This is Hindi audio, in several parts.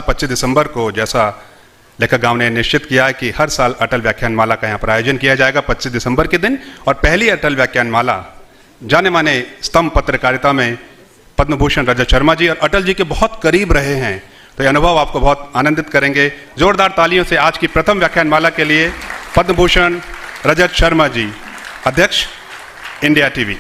25 दिसंबर को, जैसा लेखक गांव ने निश्चित किया है कि हर साल अटल व्याख्यान माला का यहाँ पर आयोजन किया जाएगा 25 दिसंबर के दिन। और पहली अटल व्याख्यान माला जाने माने स्तंभ पत्रकारिता में पद्म भूषण रजत शर्मा जी और अटल जी के बहुत करीब रहे हैं, तो ये अनुभव आपको बहुत आनंदित करेंगे। जोरदार तालियों से आज की प्रथम व्याख्यान माला के लिए पद्म भूषण रजत शर्मा जी, अध्यक्ष इंडिया टीवी।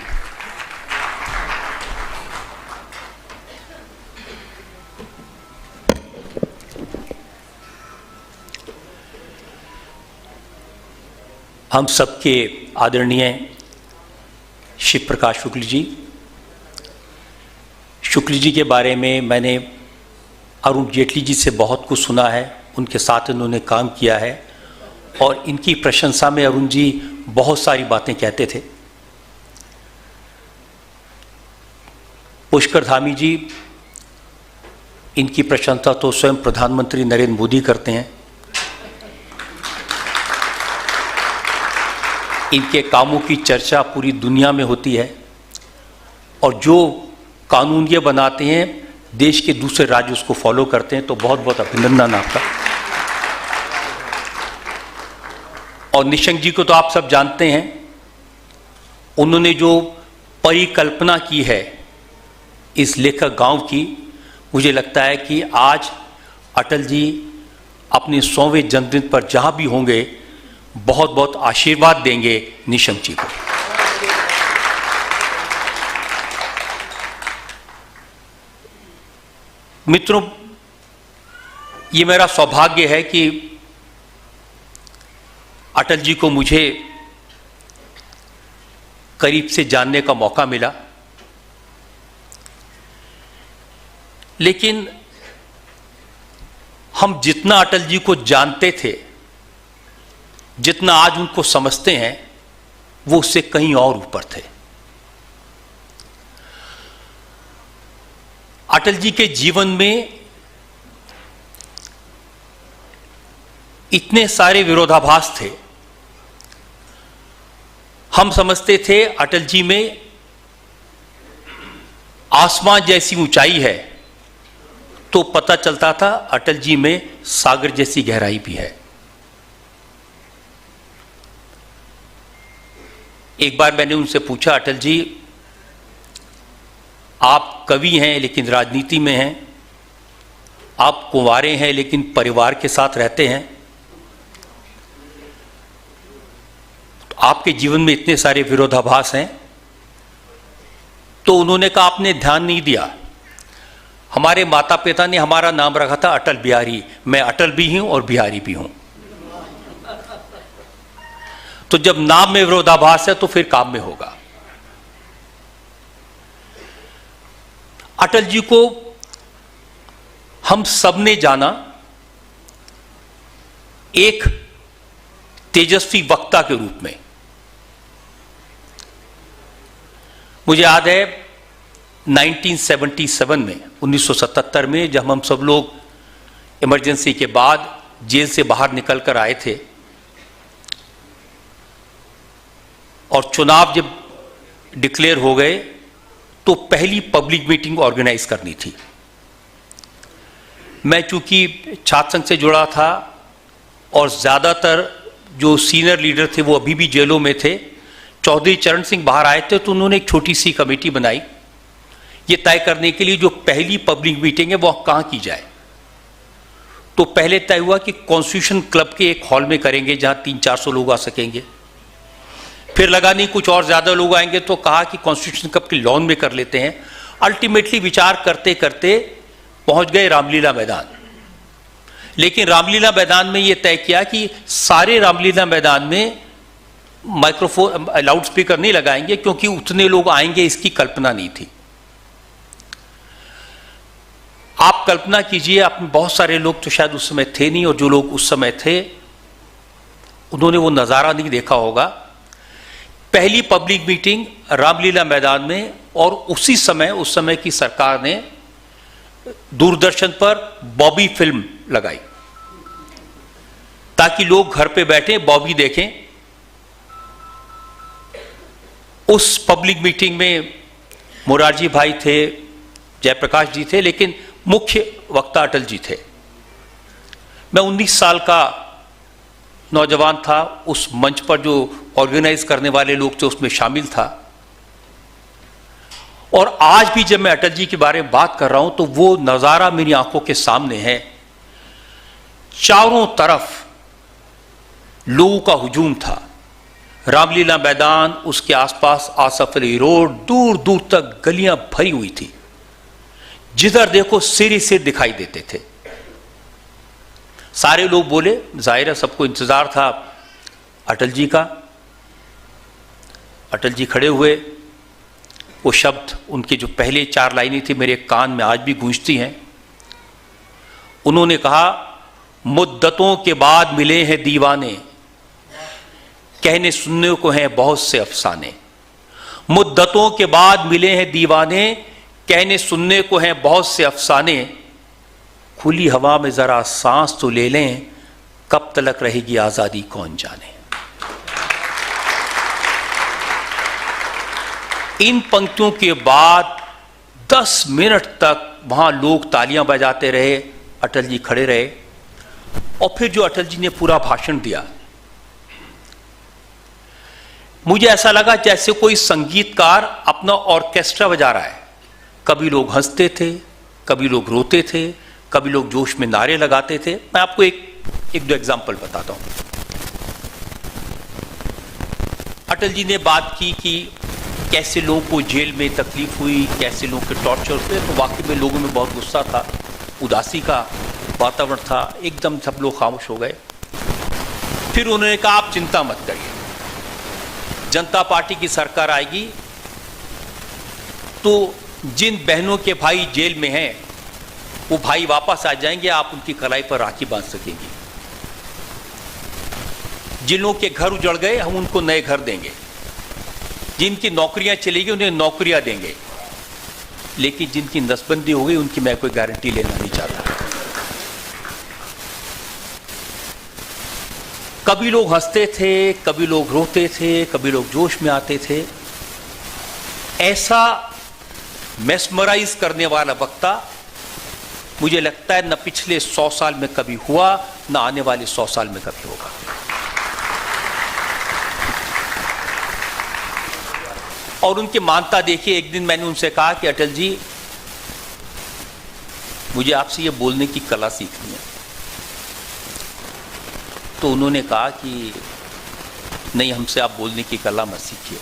हम सबके आदरणीय शिव प्रकाश शुक्ल जी के बारे में मैंने अरुण जेटली जी से बहुत कुछ सुना है, उनके साथ इन्होंने काम किया है और इनकी प्रशंसा में अरुण जी बहुत सारी बातें कहते थे। पुष्कर धामी जी, इनकी प्रशंसा तो स्वयं प्रधानमंत्री नरेंद्र मोदी करते हैं। इनके कामों की चर्चा पूरी दुनिया में होती है और जो कानून ये बनाते हैं देश के दूसरे राज्य उसको फॉलो करते हैं, तो बहुत बहुत अभिनंदन आपका। और निशंक जी को तो आप सब जानते हैं, उन्होंने जो परिकल्पना की है इस लेखक गांव की, मुझे लगता है कि आज अटल जी अपने 100वें जन्मदिन पर जहां भी होंगे बहुत बहुत आशीर्वाद देंगे निशंक जी को। मित्रों, ये मेरा सौभाग्य है कि अटल जी को मुझे करीब से जानने का मौका मिला, लेकिन हम जितना अटल जी को जानते थे, जितना आज उनको समझते हैं, वो उससे कहीं और ऊपर थे। अटल जी के जीवन में इतने सारे विरोधाभास थे। हम समझते थे अटल जी में आसमान जैसी ऊंचाई है, तो पता चलता था अटल जी में सागर जैसी गहराई भी है। एक बार मैंने उनसे पूछा, अटल जी आप कवि हैं लेकिन राजनीति में हैं, आप कुंवारे हैं लेकिन परिवार के साथ रहते हैं, तो आपके जीवन में इतने सारे विरोधाभास हैं। तो उन्होंने कहा आपने ध्यान नहीं दिया, हमारे माता पिता ने हमारा नाम रखा था अटल बिहारी, मैं अटल भी हूं और बिहारी भी हूं। तो जब नाम में विरोधाभास है तो फिर काम में होगा। अटल जी को हम सबने जाना एक तेजस्वी वक्ता के रूप में। मुझे याद है 1977 में, 1977 में, जब हम सब लोग इमरजेंसी के बाद जेल से बाहर निकल कर आए थे और चुनाव जब डिक्लेयर हो गए, तो पहली पब्लिक मीटिंग ऑर्गेनाइज करनी थी। मैं चूंकि छात्र संघ से जुड़ा था और ज़्यादातर जो सीनियर लीडर थे वो अभी भी जेलों में थे, चौधरी चरण सिंह बाहर आए थे, तो उन्होंने एक छोटी सी कमेटी बनाई ये तय करने के लिए जो पहली पब्लिक मीटिंग है वो कहाँ की जाए। तो पहले तय हुआ कि कॉन्स्टिट्यूशन क्लब के एक हॉल में करेंगे जहाँ 300-400 लोग आ सकेंगे। फिर लगा नहीं कुछ और ज़्यादा लोग आएंगे, तो कहा कि कॉन्स्टिट्यूशन क्लब के लॉन में कर लेते हैं। अल्टीमेटली विचार करते करते पहुंच गए रामलीला मैदान। लेकिन रामलीला मैदान में ये तय किया कि सारे रामलीला मैदान में माइक्रोफोन, लाउड स्पीकर नहीं लगाएंगे, क्योंकि उतने लोग आएंगे इसकी कल्पना नहीं थी। आप कल्पना कीजिए, आप में बहुत सारे लोग तो शायद उस समय थे नहीं, और जो लोग उस समय थे उन्होंने वो नज़ारा नहीं देखा होगा। पहली पब्लिक मीटिंग रामलीला मैदान में, और उसी समय उस समय की सरकार ने दूरदर्शन पर बॉबी फिल्म लगाई ताकि लोग घर पे बैठे बॉबी देखें। उस पब्लिक मीटिंग में मोरारजी भाई थे, जयप्रकाश जी थे, लेकिन मुख्य वक्ता अटल जी थे। मैं 19 साल का नौजवान था, उस मंच पर जो ऑर्गेनाइज करने वाले लोग थे उसमें शामिल था। और आज भी जब मैं अटल जी के बारे में बात कर रहा हूं तो वो नजारा मेरी आंखों के सामने है। चारों तरफ लोगों का हुजूम था। रामलीला मैदान, उसके आसपास आसफ अली रोड, दूर दूर तक गलियां भरी हुई थी। जिधर देखो सिर ही सिर दिखाई देते थे। सारे लोग बोले, जाहिर है सबको इंतजार था अटल जी का। अटल जी खड़े हुए, वो शब्द, उनके जो पहले 4 लाइनें थी मेरे कान में आज भी गूंजती हैं। उन्होंने कहा, मुद्दतों के बाद मिले हैं दीवाने, कहने सुनने को हैं बहुत से अफसाने। मुद्दतों के बाद मिले हैं दीवाने, कहने सुनने को हैं बहुत से अफसाने। खुली हवा में जरा सांस तो ले लें, कब तलक रहेगी आजादी कौन जाने। इन पंक्तियों के बाद 10 मिनट तक वहां लोग तालियां बजाते रहे, अटल जी खड़े रहे। और फिर जो अटल जी ने पूरा भाषण दिया, मुझे ऐसा लगा जैसे कोई संगीतकार अपना ऑर्केस्ट्रा बजा रहा है। कभी लोग हंसते थे, कभी लोग रोते थे, कभी लोग जोश में नारे लगाते थे। मैं आपको एक दो एग्जाम्पल बताता हूं। अटल जी ने बात की कि कैसे लोगों को जेल में तकलीफ हुई, कैसे लोगों के टॉर्चर हुए। तो वाकई में लोगों में बहुत गुस्सा था, उदासी का वातावरण था। एकदम सब लोग खामोश हो गए। फिर उन्होंने कहा, आप चिंता मत करिए, जनता पार्टी की सरकार आएगी तो जिन बहनों के भाई जेल में हैं वो भाई वापस आ जाएंगे, आप उनकी कलाई पर राखी बांध सकेंगी। जिन लोगों के घर उजड़ गए हम उनको नए घर देंगे, जिनकी नौकरियां चलेगी उन्हें नौकरियां देंगे। लेकिन जिनकी नसबंदी हो गई उनकी मैं कोई गारंटी लेना नहीं चाहता। कभी लोग हंसते थे, कभी लोग रोते थे, कभी लोग जोश में आते थे। ऐसा मेस्मराइज करने वाला वक्ता मुझे लगता है न पिछले 100 साल में कभी हुआ, न आने वाले 100 साल में कभी होगा। और उनकी मानता देखिए, एक दिन मैंने उनसे कहा कि अटल जी, मुझे आपसे ये बोलने की कला सीखनी है। तो उन्होंने कहा कि नहीं, हमसे आप बोलने की कला मत सीखिए,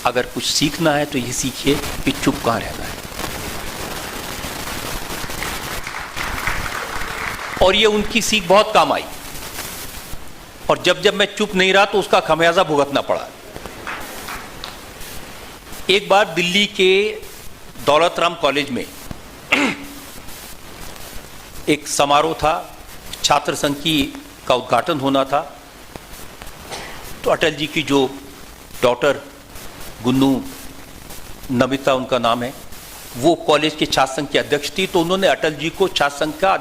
अगर कुछ सीखना है तो ये सीखिए कि चुप कहाँ रहना है। और ये उनकी सीख बहुत काम आई। और जब जब मैं चुप नहीं रहा तो उसका खमियाजा भुगतना पड़ा। एक बार दिल्ली के दौलत राम कॉलेज में एक समारोह था, छात्र संघ का उद्घाटन होना था। तो अटल जी की जो डॉटर गुन्नू, नमिता उनका नाम है, वो कॉलेज के छात्र संघ की अध्यक्ष थी। तो उन्होंने अटल जी को छात्र संघ का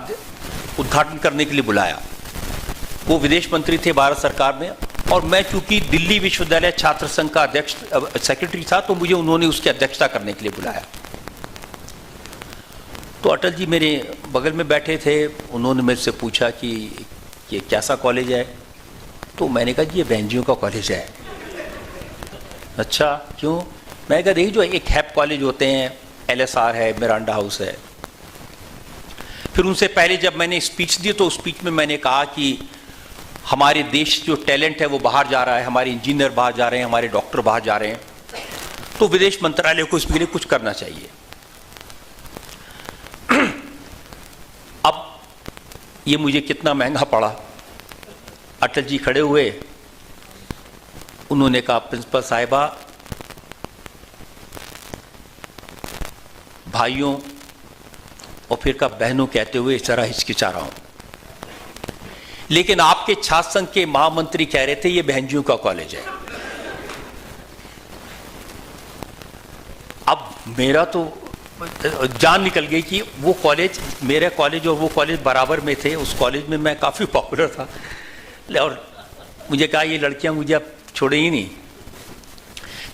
उद्घाटन करने के लिए बुलाया। वो विदेश मंत्री थे भारत सरकार में, और मैं चूंकि दिल्ली विश्वविद्यालय छात्र संघ का अध्यक्ष सेक्रेटरी था, तो मुझे उन्होंने उसकी अध्यक्षता करने के लिए बुलाया। तो अटल जी मेरे बगल में बैठे थे। उन्होंने मेरे से पूछा कि ये कैसा कॉलेज है। तो मैंने कहा जी, ये बहनजियों का कॉलेज है। अच्छा, क्यों? मैंने कहा देखिए, जो एक हैप कॉलेज होते हैं, LSR है, मिरांडा हाउस है। फिर उनसे पहले जब मैंने स्पीच दी तो स्पीच में मैंने कहा कि हमारे देश जो टैलेंट है वो बाहर जा रहा है, हमारे इंजीनियर बाहर जा रहे हैं, हमारे डॉक्टर बाहर जा रहे हैं, तो विदेश मंत्रालय को इसके लिए कुछ करना चाहिए। अब ये मुझे कितना महंगा पड़ा। अटल जी खड़े हुए, उन्होंने कहा, प्रिंसिपल साहिबा, भाइयों, और फिर का बहनों कहते हुए इस तरह हिचकिचा रहा हूं, लेकिन आपके छात्र संघ के महामंत्री कह रहे थे ये बहनजियों का कॉलेज है। अब मेरा तो जान निकल गई कि वो कॉलेज, मेरा कॉलेज और वो कॉलेज बराबर में थे। उस कॉलेज में मैं काफ़ी पॉपुलर था, और मुझे कहा ये लड़कियां मुझे अब छोड़े ही नहीं।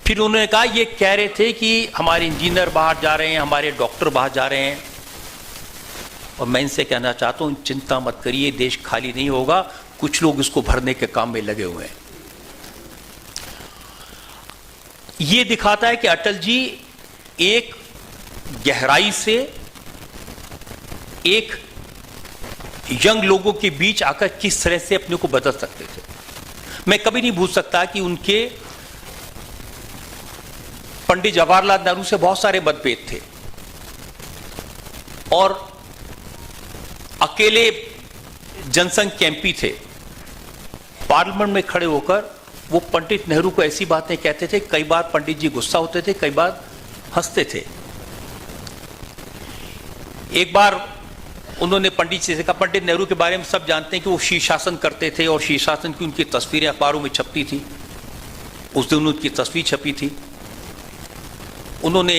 फिर उन्होंने कहा ये कह रहे थे कि हमारे इंजीनियर बाहर जा रहे हैं, हमारे डॉक्टर बाहर जा रहे हैं। और मैं इनसे कहना चाहता हूं, चिंता मत करिए, देश खाली नहीं होगा, कुछ लोग इसको भरने के काम में लगे हुए हैं। ये दिखाता है कि अटल जी एक गहराई से एक यंग लोगों के बीच आकर किस तरह से अपने को बदल सकते थे। मैं कभी नहीं भूल सकता कि उनके पंडित जवाहरलाल नेहरू से बहुत सारे मतभेद थे और अकेले जनसंघ के एमपी थे। पार्लियामेंट में खड़े होकर वो पंडित नेहरू को ऐसी बातें कहते थे, कई बार पंडित जी गुस्सा होते थे, कई बार हंसते थे। एक बार उन्होंने पंडित जी से कहा, पंडित नेहरू के बारे में सब जानते हैं कि वो शीर्षासन करते थे और शीर्षासन की उनकी तस्वीरें अखबारों में छपती थी। उस दिन उनकी तस्वीर छपी थी। उन्होंने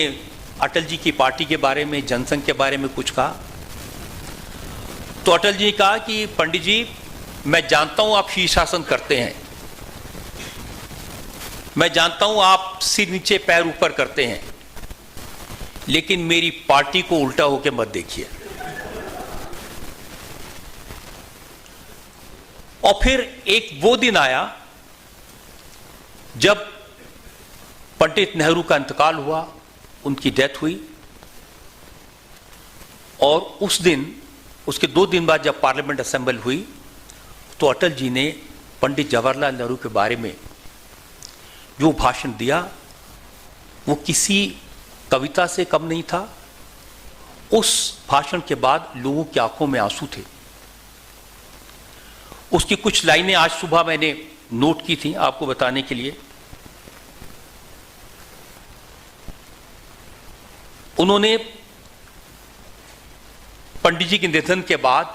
अटल जी की पार्टी के बारे में, जनसंघ के बारे में कुछ कहा तो अटल जी ने कहा कि पंडित जी, मैं जानता हूं आप शीर्षासन करते हैं, मैं जानता हूं आप सिर नीचे पैर ऊपर करते हैं, लेकिन मेरी पार्टी को उल्टा होकर मत देखिए। और फिर एक वो दिन आया जब पंडित नेहरू का इंतकाल हुआ, उनकी डेथ हुई, और उस दिन, उसके 2 दिन बाद जब पार्लियामेंट असेंबल हुई तो अटल जी ने पंडित जवाहरलाल नेहरू के बारे में जो भाषण दिया वो किसी कविता से कम नहीं था। उस भाषण के बाद लोगों की आंखों में आंसू थे। उसकी कुछ लाइनें आज सुबह मैंने नोट की थी आपको बताने के लिए। उन्होंने पंडित जी के निधन के बाद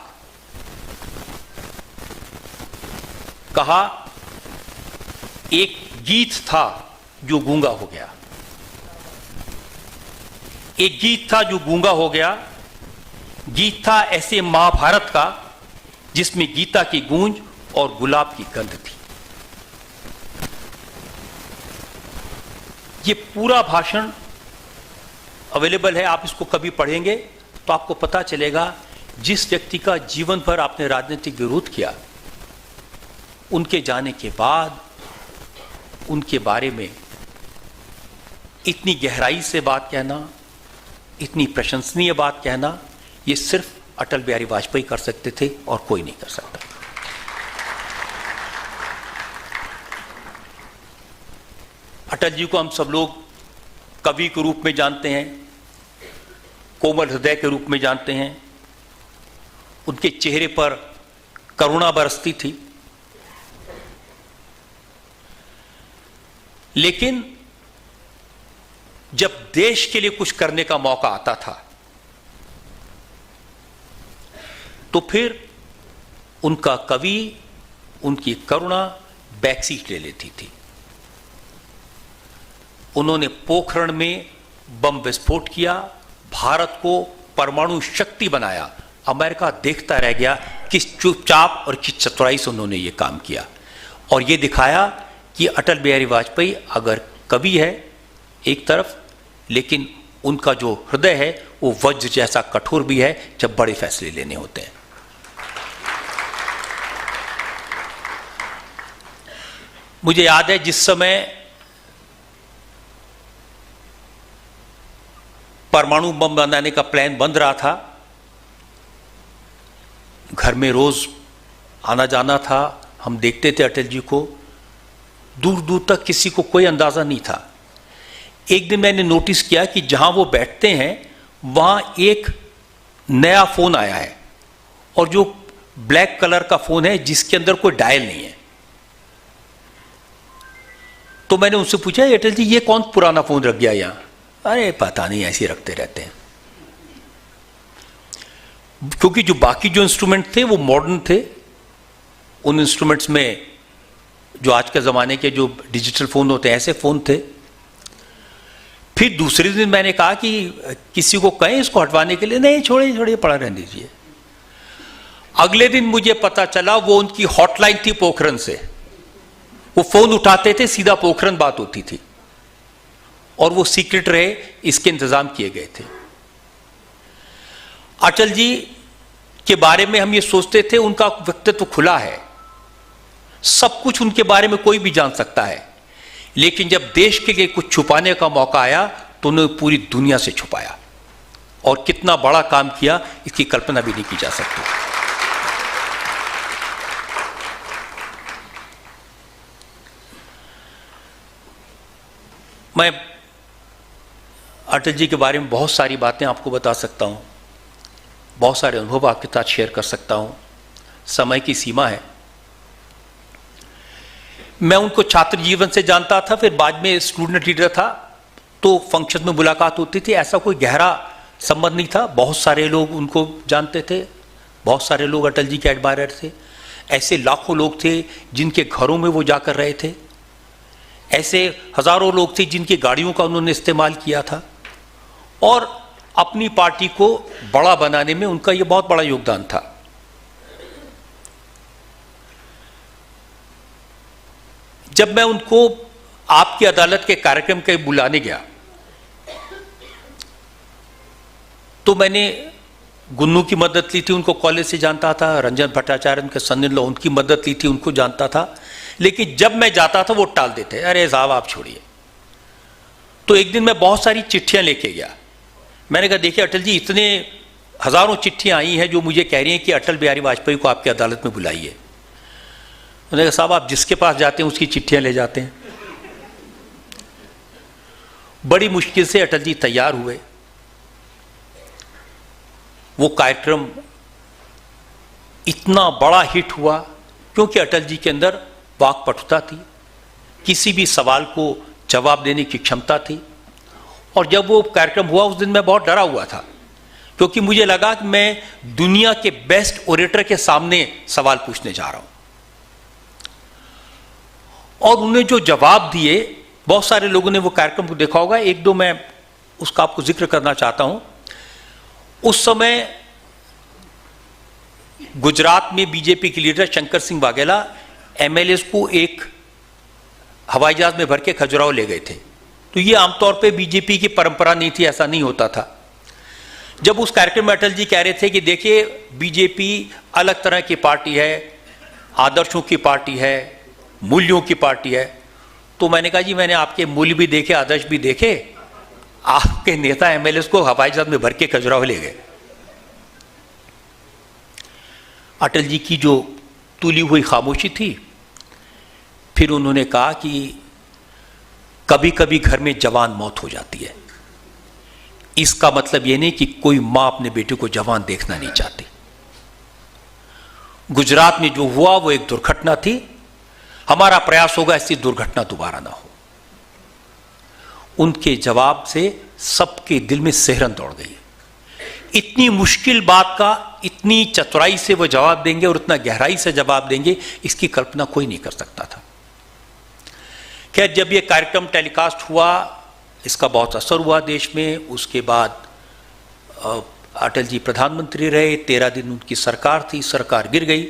कहा, एक गीत था जो गूंगा हो गया, एक गीत था जो गूंगा हो गया, गीत था ऐसे महाभारत का जिसमें गीता की गूंज और गुलाब की गंध थी। ये पूरा भाषण अवेलेबल है, आप इसको कभी पढ़ेंगे तो आपको पता चलेगा जिस व्यक्ति का जीवन भर आपने राजनीतिक विरोध किया, उनके जाने के बाद उनके बारे में इतनी गहराई से बात कहना, इतनी प्रशंसनीय बात कहना, ये सिर्फ अटल बिहारी वाजपेयी कर सकते थे और कोई नहीं कर सकता। अटल जी को हम सब लोग कवि के रूप में जानते हैं, कोमल हृदय के रूप में जानते हैं। उनके चेहरे पर करुणा बरसती थी, लेकिन जब देश के लिए कुछ करने का मौका आता था तो फिर उनका कवि, उनकी करुणा बैकसीट ले लेती थी। उन्होंने पोखरण में बम विस्फोट किया, भारत को परमाणु शक्ति बनाया। अमेरिका देखता रह गया किस चुपचाप और किस चतुराई से उन्होंने ये काम किया, और ये दिखाया कि अटल बिहारी वाजपेयी अगर कवि है एक तरफ, लेकिन उनका जो हृदय है वो वज्र जैसा कठोर भी है जब बड़े फैसले लेने होते हैं। मुझे याद है जिस समय परमाणु बम बनाने का प्लान बन रहा था, घर में रोज आना जाना था, हम देखते थे अटल जी को, दूर दूर तक किसी को कोई अंदाजा नहीं था। एक दिन मैंने नोटिस किया कि जहां वो बैठते हैं वहां एक नया फोन आया है, और जो ब्लैक कलर का फोन है जिसके अंदर कोई डायल नहीं है। तो मैंने उनसे पूछा, अटल जी ये कौन पुराना फोन रख गया यहां? अरे पता नहीं, ऐसे रखते रहते हैं। क्योंकि जो बाकी जो इंस्ट्रूमेंट थे वो मॉडर्न थे, उन इंस्ट्रूमेंट्स में जो आज के ज़माने के जो डिजिटल फ़ोन होते हैं ऐसे फ़ोन थे। फिर दूसरे दिन मैंने कहा कि किसी को कहें इसको हटवाने के लिए, नहीं छोड़िए छोड़िए पड़ा रहने दीजिए। अगले दिन मुझे पता चला वो उनकी हॉटलाइन थी पोखरण से, वो फ़ोन उठाते थे, सीधा पोखरण बात होती थी, और वो सीक्रेट रहे, इसके इंतज़ाम किए गए थे। अटल जी के बारे में हम ये सोचते थे उनका व्यक्तित्व खुला है, सब कुछ उनके बारे में कोई भी जान सकता है, लेकिन जब देश के लिए कुछ छुपाने का मौका आया तो उन्होंने पूरी दुनिया से छुपाया, और कितना बड़ा काम किया इसकी कल्पना भी नहीं की जा सकती। मैं अटल जी के बारे में बहुत सारी बातें आपको बता सकता हूं, बहुत सारे अनुभव आपके साथ शेयर कर सकता हूं, समय की सीमा है। मैं उनको छात्र जीवन से जानता था, फिर बाद में स्टूडेंट लीडर था तो फंक्शन में मुलाकात होती थी, ऐसा कोई गहरा संबंध नहीं था। बहुत सारे लोग उनको जानते थे, बहुत सारे लोग अटल जी के एडमायरर थे, ऐसे लाखों लोग थे जिनके घरों में वो जाकर रहे थे, ऐसे हजारों लोग थे जिनकी गाड़ियों का उन्होंने इस्तेमाल किया था, और अपनी पार्टी को बड़ा बनाने में उनका यह बहुत बड़ा योगदान था। जब मैं उनको आपकी अदालत के कार्यक्रम के बुलाने गया तो मैंने गुन्नू की मदद ली थी, उनको कॉलेज से जानता था, रंजन भट्टाचार्य उनके सन-इन लॉ, उनकी मदद ली थी, उनको जानता था, लेकिन जब मैं जाता था वो टाल देते, अरे साहब आप छोड़िए। तो एक दिन मैं बहुत सारी चिट्ठियां लेके गया, मैंने कहा देखिए अटल जी, इतने हजारों चिट्ठियां आई हैं जो मुझे कह रही हैं कि अटल बिहारी वाजपेयी को आपकी अदालत में बुलाइए। उन्होंने कहा साहब आप जिसके पास जाते हैं उसकी चिट्ठियां ले जाते हैं। बड़ी मुश्किल से अटल जी तैयार हुए, वो कार्यक्रम इतना बड़ा हिट हुआ क्योंकि अटल जी के अंदर वाक्पटुता थी, किसी भी सवाल को जवाब देने की क्षमता थी। और जब वो कार्यक्रम हुआ उस दिन मैं बहुत डरा हुआ था, क्योंकि मुझे लगा कि मैं दुनिया के बेस्ट ओरेटर के सामने सवाल पूछने जा रहा हूं। और उन्हें जो जवाब दिए, बहुत सारे लोगों ने वो कार्यक्रम को देखा होगा, एक दो मैं उसका आपको जिक्र करना चाहता हूं। उस समय गुजरात में बीजेपी के लीडर शंकर सिंह वाघेला एमएलएस को एक हवाई जहाज में भर के खजुराहो ले गए थे। तो ये आमतौर पे बीजेपी की परंपरा नहीं थी, ऐसा नहीं होता था। जब उस कार्यक्रम में अटल जी कह रहे थे कि देखिए बीजेपी अलग तरह की पार्टी है, आदर्शों की पार्टी है, मूल्यों की पार्टी है, तो मैंने कहा जी मैंने आपके मूल्य भी देखे, आदर्श भी देखे, आपके नेता एमएलए को हवाई जहाज में भर के खजुराहो ले गए। अटल जी की जो तुली हुई खामोशी थी, फिर उन्होंने कहा कि कभी कभी घर में जवान मौत हो जाती है, इसका मतलब यह नहीं कि कोई मां अपने बेटे को जवान देखना नहीं चाहती। गुजरात में जो हुआ वो एक दुर्घटना थी, हमारा प्रयास होगा ऐसी दुर्घटना दोबारा ना हो। उनके जवाब से सबके दिल में सिहरन दौड़ गई। इतनी मुश्किल बात का इतनी चतुराई से वो जवाब देंगे और इतना गहराई से जवाब देंगे, इसकी कल्पना कोई नहीं कर सकता था। खैर जब ये कार्यक्रम टेलीकास्ट हुआ, इसका बहुत असर हुआ देश में। उसके बाद अटल जी प्रधानमंत्री रहे, 13 दिन उनकी सरकार थी, सरकार गिर गई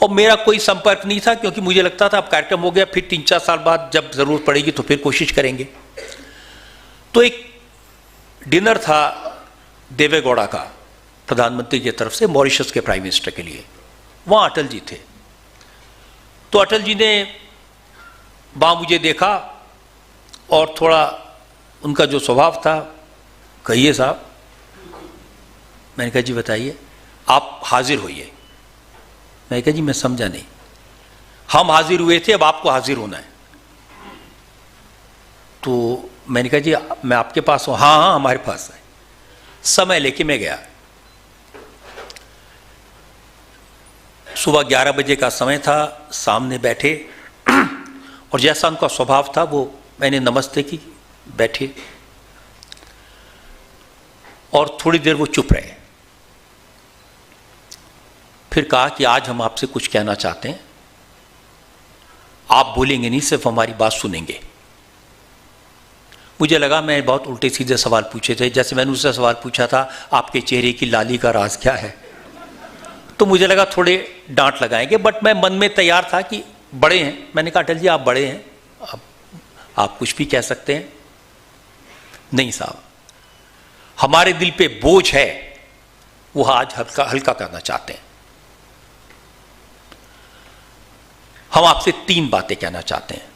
और मेरा कोई संपर्क नहीं था, क्योंकि मुझे लगता था अब कार्यक्रम हो गया, फिर 3-4 साल बाद जब जरूरत पड़ेगी तो फिर कोशिश करेंगे। तो एक डिनर था देवे गौड़ा का प्रधानमंत्री की तरफ से मॉरिशस के प्राइम मिनिस्टर के लिए, वहां अटल जी थे। तो अटल जी ने वहां मुझे देखा और थोड़ा उनका जो स्वभाव था, कहिए साहब। मैंने कहा जी बताइए, आप हाजिर होइए। मैंने कहा जी मैं समझा नहीं, हम हाजिर हुए थे, अब आपको हाजिर होना है। तो मैंने कहा जी मैं आपके पास हूं। हाँ हाँ हमारे पास है। समय लेके मैं गया, सुबह 11 बजे का समय था, सामने बैठे और जैसा उनका स्वभाव था वो मैंने नमस्ते की, बैठे और थोड़ी देर वो चुप रहे। फिर कहा कि आज हम आपसे कुछ कहना चाहते हैं, आप बोलेंगे नहीं, सिर्फ हमारी बात सुनेंगे। मुझे लगा मैं बहुत उल्टे सीधे सवाल पूछे थे, जैसे मैंने उससे सवाल पूछा था आपके चेहरे की लाली का राज क्या है, तो मुझे लगा थोड़े डांट लगाएंगे, बट मैं मन में तैयार था कि बड़े हैं। मैंने कहा अटल जी आप बड़े हैं, आप कुछ भी कह सकते हैं। नहीं साहब, हमारे दिल पे बोझ है वो आज हल्का हल्का करना चाहते हैं। हम आपसे 3 बातें कहना चाहते हैं।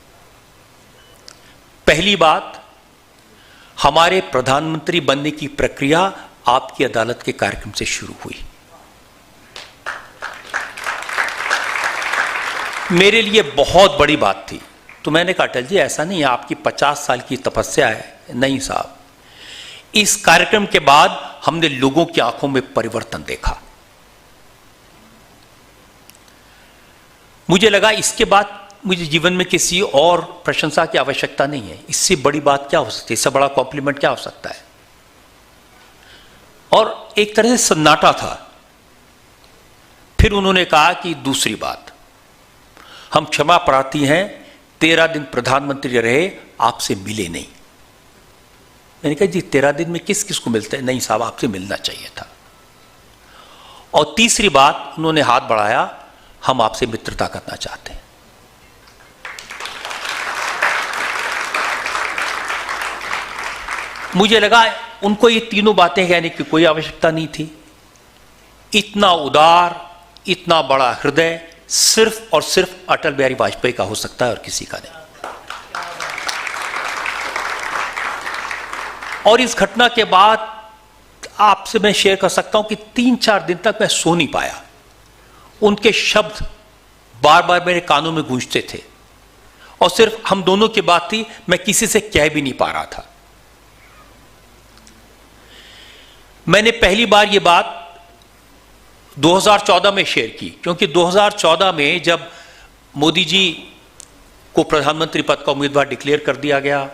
पहली बात, हमारे प्रधानमंत्री बनने की प्रक्रिया आपकी अदालत के कार्यक्रम से शुरू हुई। मेरे लिए बहुत बड़ी बात थी। तो मैंने कहा अटल जी ऐसा नहीं है, आपकी 50 साल की तपस्या है। नहीं साहब, इस कार्यक्रम के बाद हमने लोगों की आंखों में परिवर्तन देखा। मुझे लगा इसके बाद मुझे जीवन में किसी और प्रशंसा की आवश्यकता नहीं है। इससे बड़ी बात क्या हो सकती है, इससे बड़ा कॉम्प्लीमेंट क्या हो सकता है। और एक तरह से सन्नाटा था। फिर उन्होंने कहा कि दूसरी बात, हम क्षमा प्रार्थी हैं, 13 दिन प्रधानमंत्री रहे, आपसे मिले नहीं। मैंने कहा जी 13 दिन में किस किस को मिलते हैं? नहीं साहब, आपसे मिलना चाहिए था। और तीसरी बात, उन्होंने हाथ बढ़ाया, हम आपसे मित्रता करना चाहते हैं। मुझे लगा उनको ये तीनों बातें कहने की कोई आवश्यकता नहीं थी। इतना उदार, इतना बड़ा हृदय सिर्फ और सिर्फ अटल बिहारी वाजपेयी का हो सकता है और किसी का नहीं। और इस घटना के बाद आपसे मैं शेयर कर सकता हूं कि 3-4 दिन तक मैं सो नहीं पाया। उनके शब्द बार बार मेरे कानों में गूंजते थे और सिर्फ हम दोनों की बात थी, मैं किसी से कह भी नहीं पा रहा था। मैंने पहली बार यह बात 2014 में शेयर की, क्योंकि 2014 में जब मोदी जी को प्रधानमंत्री पद का उम्मीदवार डिक्लेयर कर दिया गया,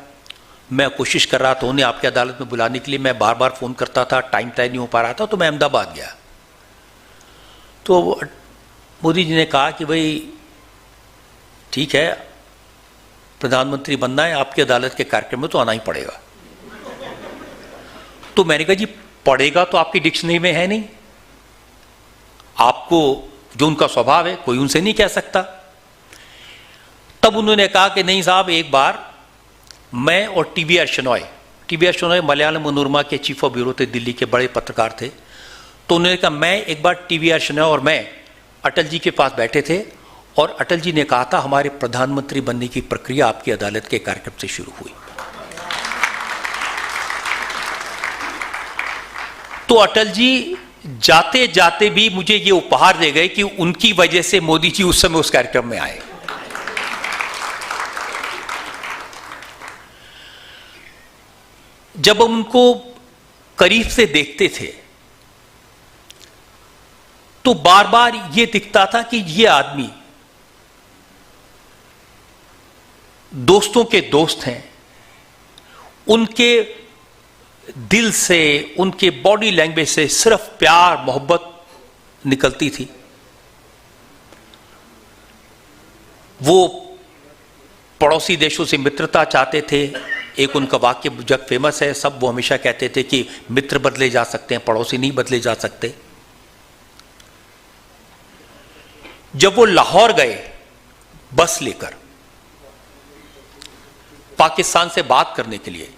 मैं कोशिश कर रहा था उन्हें आपकी अदालत में बुलाने के लिए। मैं बार बार फोन करता था, टाइम तय नहीं हो पा रहा था, तो मैं अहमदाबाद गया। तो मोदी जी ने कहा कि भाई ठीक है, प्रधानमंत्री बनना है, आपकी अदालत के कार्यक्रम में तो आना ही पड़ेगा। तो मैंने कहा जी पड़ेगा तो आपकी डिक्शनरी में है नहीं, आपको जो उनका स्वभाव है कोई उनसे नहीं कह सकता। तब उन्होंने कहा कि नहीं साहब, एक बार मैं और टीवीआर शेनॉय मलयालम मनोरमा के चीफ ऑफ ब्यूरो थे, दिल्ली के बड़े पत्रकार थे। तो उन्होंने कहा मैं एक बार टीवीआर शेनॉय और मैं अटल जी के पास बैठे थे और अटल जी ने कहा था हमारे प्रधानमंत्री बनने की प्रक्रिया आपकी अदालत के कार्यक्रम से शुरू हुई। तो अटल जी जाते जाते भी मुझे ये उपहार दे गए कि उनकी वजह से मोदी जी उस समय उस कार्यक्रम में आए। जब हम उनको करीब से देखते थे तो बार बार ये दिखता था कि ये आदमी दोस्तों के दोस्त हैं। उनके दिल से, उनके बॉडी लैंग्वेज से सिर्फ प्यार मोहब्बत निकलती थी। वो पड़ोसी देशों से मित्रता चाहते थे। एक उनका वाक्य जब फेमस है, सब वो हमेशा कहते थे कि मित्र बदले जा सकते हैं, पड़ोसी नहीं बदले जा सकते। जब वो लाहौर गए बस लेकर पाकिस्तान से बात करने के लिए,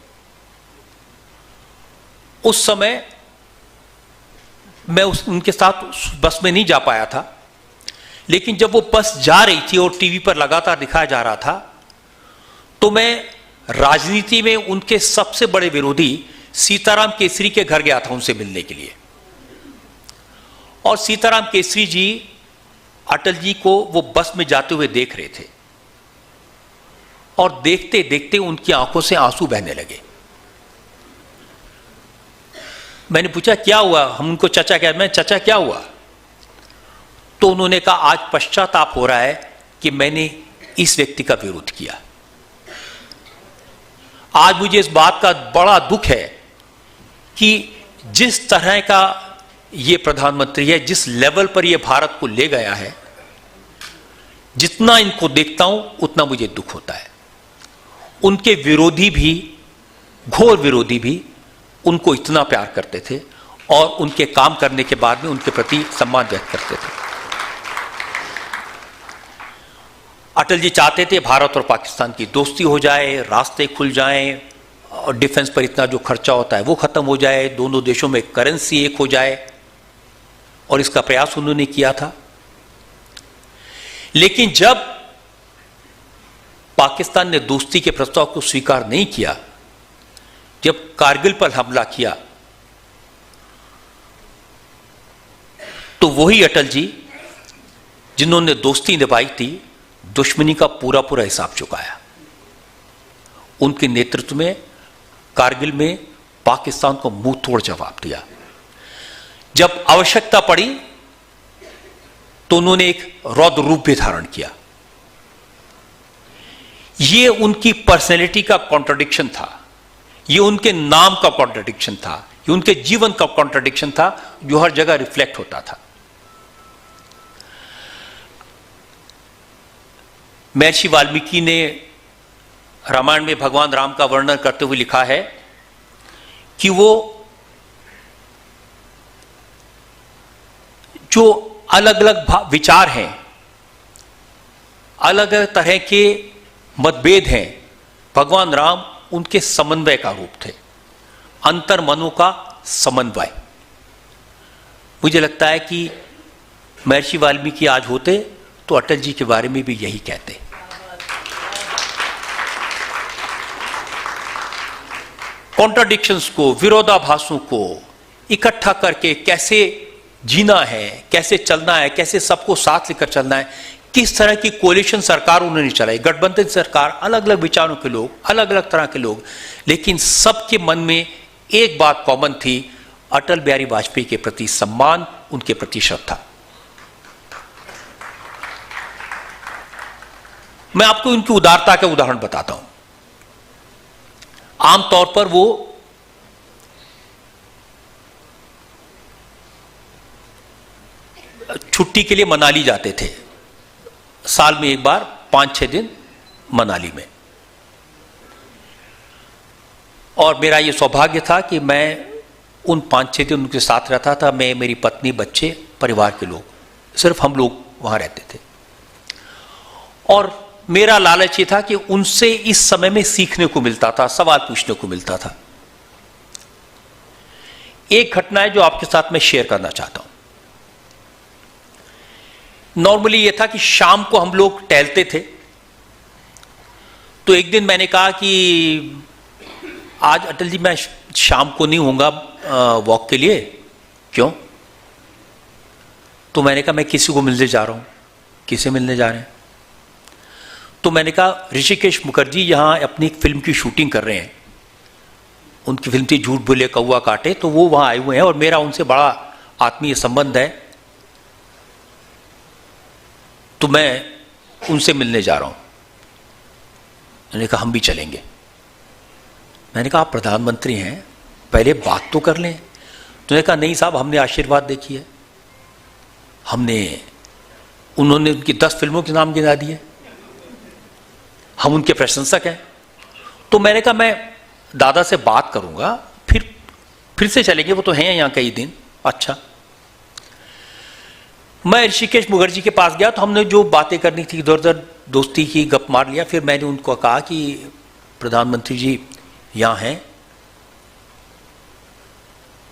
उस समय मैं उनके साथ बस में नहीं जा पाया था, लेकिन जब वो बस जा रही थी और टीवी पर लगातार दिखाया जा रहा था, तो मैं राजनीति में उनके सबसे बड़े विरोधी सीताराम केसरी के घर गया था उनसे मिलने के लिए। और सीताराम केसरी जी अटल जी को वो बस में जाते हुए देख रहे थे और देखते देखते उनकी आंखों से आंसू बहने लगे। मैंने पूछा क्या हुआ? हम उनको चाचा कह, मैं चाचा क्या हुआ? तो उन्होंने कहा आज पश्चाताप हो रहा है कि मैंने इस व्यक्ति का विरोध किया। आज मुझे इस बात का बड़ा दुख है कि जिस तरह का ये प्रधानमंत्री है, जिस लेवल पर ये भारत को ले गया है, जितना इनको देखता हूं उतना मुझे दुख होता है। उनके विरोधी भी, घोर विरोधी भी उनको इतना प्यार करते थे और उनके काम करने के बाद में उनके प्रति सम्मान व्यक्त करते थे। अटल जी चाहते थे भारत और पाकिस्तान की दोस्ती हो जाए, रास्ते खुल जाएं और डिफेंस पर इतना जो खर्चा होता है वो खत्म हो जाए, दोनों देशों में करेंसी एक हो जाए। और इसका प्रयास उन्होंने किया था। लेकिन जब पाकिस्तान ने दोस्ती के प्रस्ताव को स्वीकार नहीं किया, जब कारगिल पर हमला किया, तो वही अटल जी जिन्होंने दोस्ती निभाई थी, दुश्मनी का पूरा पूरा हिसाब चुकाया। उनके नेतृत्व में कारगिल में पाकिस्तान को मुंह तोड़ जवाब दिया। जब आवश्यकता पड़ी तो उन्होंने एक रौद्र रूप भी धारण किया। यह उनकी पर्सनैलिटी का कॉन्ट्रडिक्शन था, यह उनके नाम का कॉन्ट्रडिक्शन था, यह उनके जीवन का कॉन्ट्रडिक्शन था, जो हर जगह रिफ्लेक्ट होता था। महर्षि वाल्मीकि ने रामायण में भगवान राम का वर्णन करते हुए लिखा है कि वो जो अलग अलग विचार हैं, अलग अलग तरह के मतभेद हैं, भगवान राम उनके समन्वय का रूप थे, अंतर मनों का समन्वय। मुझे लगता है कि महर्षि वाल्मीकि आज होते तो अटल जी के बारे में भी यही कहते। कॉन्ट्राडिक्शंस को, विरोधाभासों को इकट्ठा करके कैसे जीना है, कैसे चलना है, कैसे सबको साथ लेकर चलना है, किस तरह की कोलिशन सरकार उन्होंने चलाई, गठबंधन सरकार, अलग अलग विचारों के लोग, अलग अलग तरह के लोग, लेकिन सबके मन में एक बात कॉमन थी, अटल बिहारी वाजपेयी के प्रति सम्मान, उनके प्रति श्रद्धा। मैं आपको उनकी उदारता के उदाहरण बताता हूं। आमतौर पर वो छुट्टी के लिए मनाली जाते थे, साल में एक बार 5-6 दिन मनाली में, और मेरा ये सौभाग्य था कि मैं उन 5-6 दिन उनके साथ रहता था। मैं, मेरी पत्नी, बच्चे, परिवार के लोग, सिर्फ हम लोग वहां रहते थे। और मेरा लालच ये था कि उनसे इस समय में सीखने को मिलता था, सवाल पूछने को मिलता था। एक घटना है जो आपके साथ मैं शेयर करना चाहता हूं। नॉर्मली ये था कि शाम को हम लोग टहलते थे, तो एक दिन मैंने कहा कि आज अटल जी मैं शाम को नहीं होऊंगा वॉक के लिए। क्यों? तो मैंने कहा मैं किसी को मिलने जा रहा हूं। किसे मिलने जा रहे हैं? तो मैंने कहा ऋषिकेश मुखर्जी यहां अपनी एक फिल्म की शूटिंग कर रहे हैं, उनकी फिल्म थी झूठ बोले कौवा काटे, तो वो वहां आए हुए हैं और मेरा उनसे बड़ा आत्मीय संबंध है, तो मैं उनसे मिलने जा रहा हूं। मैंने कहा हम भी चलेंगे। मैंने कहा आप प्रधानमंत्री हैं, पहले बात तो कर लें। तो मैंने कहा नहीं साहब, हमने आशीर्वाद देखी है, उन्होंने उनकी 10 फिल्मों के नाम गिना दिए, हम उनके प्रशंसक हैं। तो मैंने कहा मैं दादा से बात करूंगा, फिर से चलेंगे, वो तो हैं यहां कई दिन। अच्छा। मैं ऋषिकेश मुखर्जी के पास गया, तो हमने जो बातें करनी थी इधर उधर दोस्ती की, गप मार लिया। फिर मैंने उनको कहा कि प्रधानमंत्री जी यहां हैं।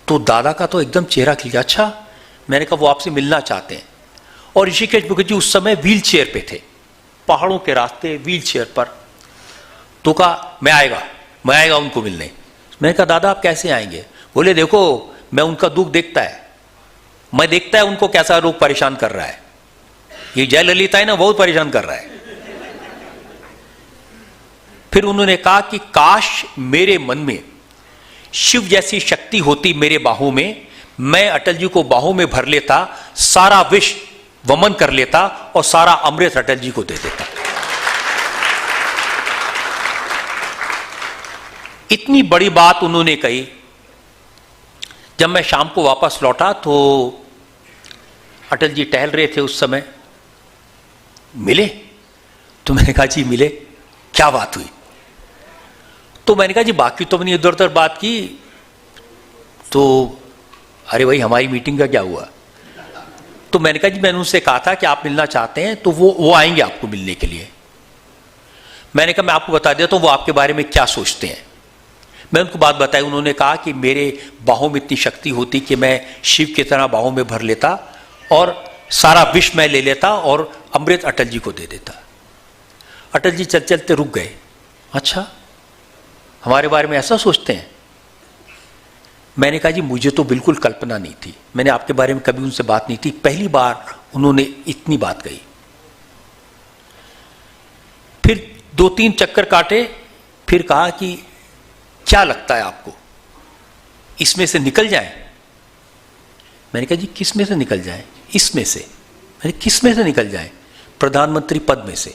तो दादा का तो एकदम चेहरा खिल गया। अच्छा। मैंने कहा वो आपसे मिलना चाहते हैं। और ऋषिकेश मुखर्जी उस समय व्हील चेयर पे थे, पहाड़ों के रास्ते व्हील चेयर पर। तो कहा मैं आएगा उनको मिलने। मैंने कहा दादा आप कैसे आएंगे? बोले देखो मैं उनका दुख देखता है, मैं देखता है उनको कैसा रोग परेशान कर रहा है, ये जयललिता है ना, बहुत परेशान कर रहा है। फिर उन्होंने कहा कि काश मेरे मन में शिव जैसी शक्ति होती मेरे बाहों में, मैं अटल जी को बाहों में भर लेता, सारा विष वमन कर लेता और सारा अमृत अटल जी को दे देता। इतनी बड़ी बात उन्होंने कही। जब मैं शाम को वापस लौटा तो अटल जी टहल रहे थे उस समय, मिले। तो मैंने कहा जी मिले, क्या बात हुई? तो मैंने कहा जी बाकी तो मैंने इधर उधर बात की। तो अरे भाई हमारी मीटिंग का क्या हुआ? तो मैंने कहा जी मैंने उनसे कहा था कि आप मिलना चाहते हैं, तो वो आएंगे आपको मिलने के लिए। मैंने कहा मैं आपको बता देता हूं वो आपके बारे में क्या सोचते हैं। मैं उनको बात बताई, उन्होंने कहा कि मेरे बाहों में इतनी शक्ति होती कि मैं शिव की तरह बाहों में भर लेता और सारा विष मैं ले लेता और अमृत अटल जी को दे देता। अटल जी चल चलते रुक गए। अच्छा, हमारे बारे में ऐसा सोचते हैं? मैंने कहा जी मुझे तो बिल्कुल कल्पना नहीं थी, मैंने आपके बारे में कभी उनसे बात नहीं थी, पहली बार उन्होंने इतनी बात कही। फिर 2-3 चक्कर काटे, फिर कहा कि क्या लगता है आपको, इसमें से निकल जाए? मैंने कहा जी किस में से निकल जाए? इसमें से। मैंने किस में से निकल जाए? प्रधानमंत्री पद में से।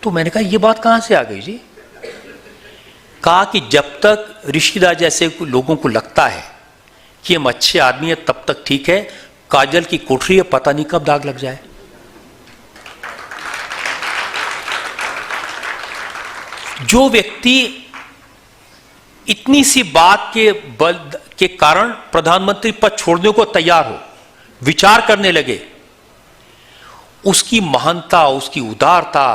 तो मैंने कहा ये बात कहां से आ गई जी? कहा कि जब तक ऋषिदास जैसे लोगों को लगता है कि हम अच्छे आदमी हैं तब तक ठीक है, काजल की कोठरी है, पता नहीं कब दाग लग जाए। जो व्यक्ति इतनी सी बात के बल के कारण प्रधानमंत्री पद छोड़ने को तैयार हो, विचार करने लगे, उसकी महानता, उसकी उदारता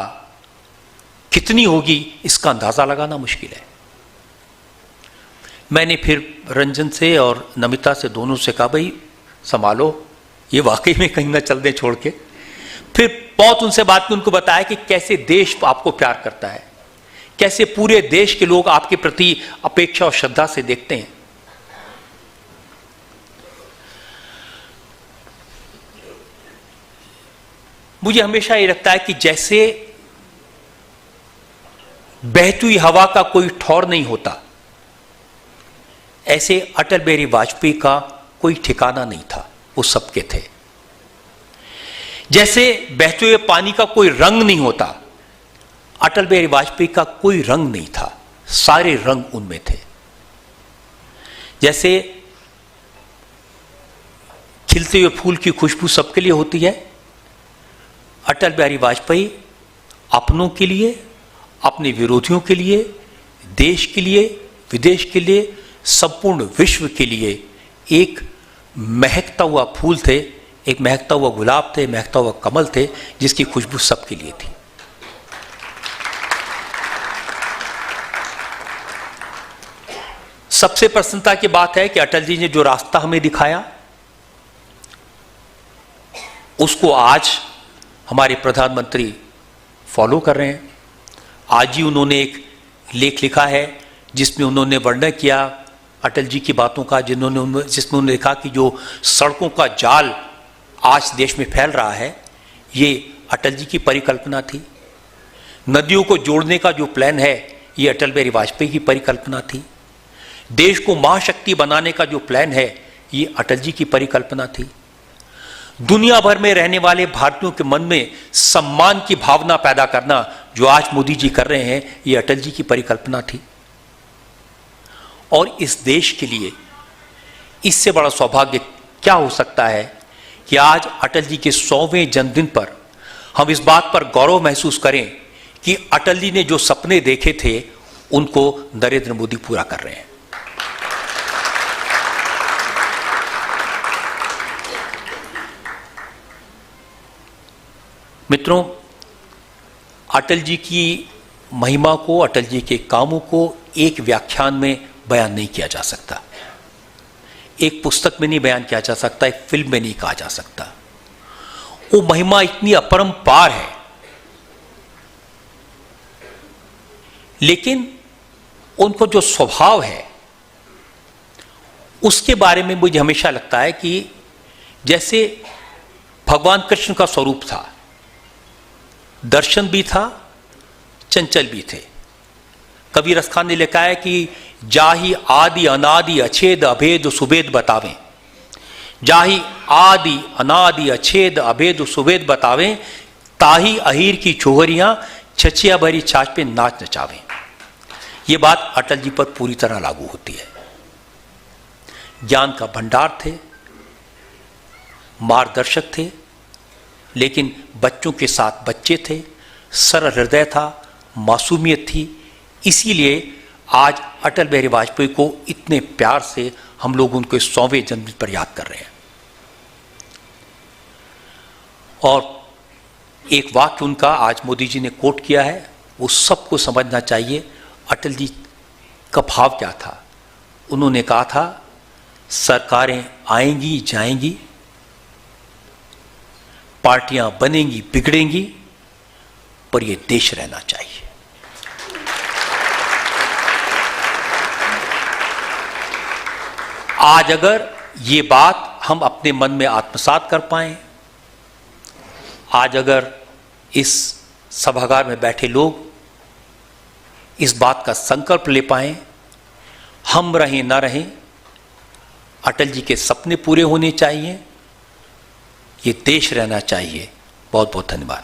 कितनी होगी इसका अंदाजा लगाना मुश्किल है। मैंने फिर रंजन से और नमिता से, दोनों से कहा भाई संभालो, ये वाकई में कहीं ना चल दे छोड़ के। फिर बहुत उनसे बात की, उनको बताया कि कैसे देश आपको प्यार करता है, कैसे पूरे देश के लोग आपके प्रति अपेक्षा और श्रद्धा से देखते हैं। मुझे हमेशा ये लगता है कि जैसे बहती हुई हवा का कोई ठौर नहीं होता, ऐसे अटल बिहारी वाजपेयी का कोई ठिकाना नहीं था, वो सबके थे। जैसे बहते हुए पानी का कोई रंग नहीं होता, अटल बिहारी वाजपेयी का कोई रंग नहीं था, सारे रंग उनमें थे। जैसे खिलते हुए फूल की खुशबू सबके लिए होती है, अटल बिहारी वाजपेयी अपनों के लिए, अपने विरोधियों के लिए, देश के लिए, विदेश के लिए, संपूर्ण विश्व के लिए एक महकता हुआ फूल थे, एक महकता हुआ गुलाब थे, महकता हुआ कमल थे, जिसकी खुशबू सबके लिए थी। सबसे प्रसन्नता की बात है कि अटल जी ने जो रास्ता हमें दिखाया, उसको आज हमारे प्रधानमंत्री फॉलो कर रहे हैं। आज ही उन्होंने एक लेख लिखा है जिसमें उन्होंने वर्णन किया अटल जी की बातों का, जिसमें उन्होंने लिखा कि जो सड़कों का जाल आज देश में फैल रहा है, ये अटल जी की परिकल्पना थी। नदियों को जोड़ने का जो प्लान है, ये अटल बिहारी वाजपेयी की परिकल्पना थी। देश को महाशक्ति बनाने का जो प्लान है, ये अटल जी की परिकल्पना थी। दुनिया भर में रहने वाले भारतीयों के मन में सम्मान की भावना पैदा करना, जो आज मोदी जी कर रहे हैं, ये अटल जी की परिकल्पना थी। और इस देश के लिए इससे बड़ा सौभाग्य क्या हो सकता है कि आज अटल जी के 100वें जन्मदिन पर हम इस बात पर गौरव महसूस करें कि अटल जी ने जो सपने देखे थे, उनको नरेंद्र मोदी पूरा कर रहे हैं। मित्रों, अटल जी की महिमा को, अटल जी के कामों को एक व्याख्यान में बयान नहीं किया जा सकता, एक पुस्तक में नहीं बयान किया जा सकता, एक फिल्म में नहीं कहा जा सकता। वो महिमा इतनी अपरंपार है, लेकिन उनको जो स्वभाव है, उसके बारे में मुझे हमेशा लगता है कि जैसे भगवान कृष्ण का स्वरूप था, दर्शन भी था, चंचल भी थे। कबीर खान ने लिखा है कि जाहि आदि अनादि अछेद अभेद सुभेद बतावें, जाहि आदि अनादि अछेद अभेद सुभेद बतावें, ताही अहीर की छोहरियां छछिया भरी छाछ पे नाच नचावें। ये बात अटल जी पर पूरी तरह लागू होती है। ज्ञान का भंडार थे, मार्गदर्शक थे, लेकिन बच्चों के साथ बच्चे थे, सरल हृदय था, मासूमियत थी। इसीलिए आज अटल बिहारी वाजपेयी को इतने प्यार से हम लोग उनके 100वें जन्मदिन पर याद कर रहे हैं। और एक वाक्य उनका आज मोदी जी ने कोट किया है, वो सबको समझना चाहिए। अटल जी का भाव क्या था? उन्होंने कहा था सरकारें आएंगी जाएंगी, पार्टियां बनेंगी बिगड़ेंगी, पर यह देश रहना चाहिए। आज अगर ये बात हम अपने मन में आत्मसात कर पाएं, आज अगर इस सभागार में बैठे लोग इस बात का संकल्प ले पाएं, हम रहें ना रहें, अटल जी के सपने पूरे होने चाहिए, ये देश रहना चाहिए। बहुत बहुत धन्यवाद।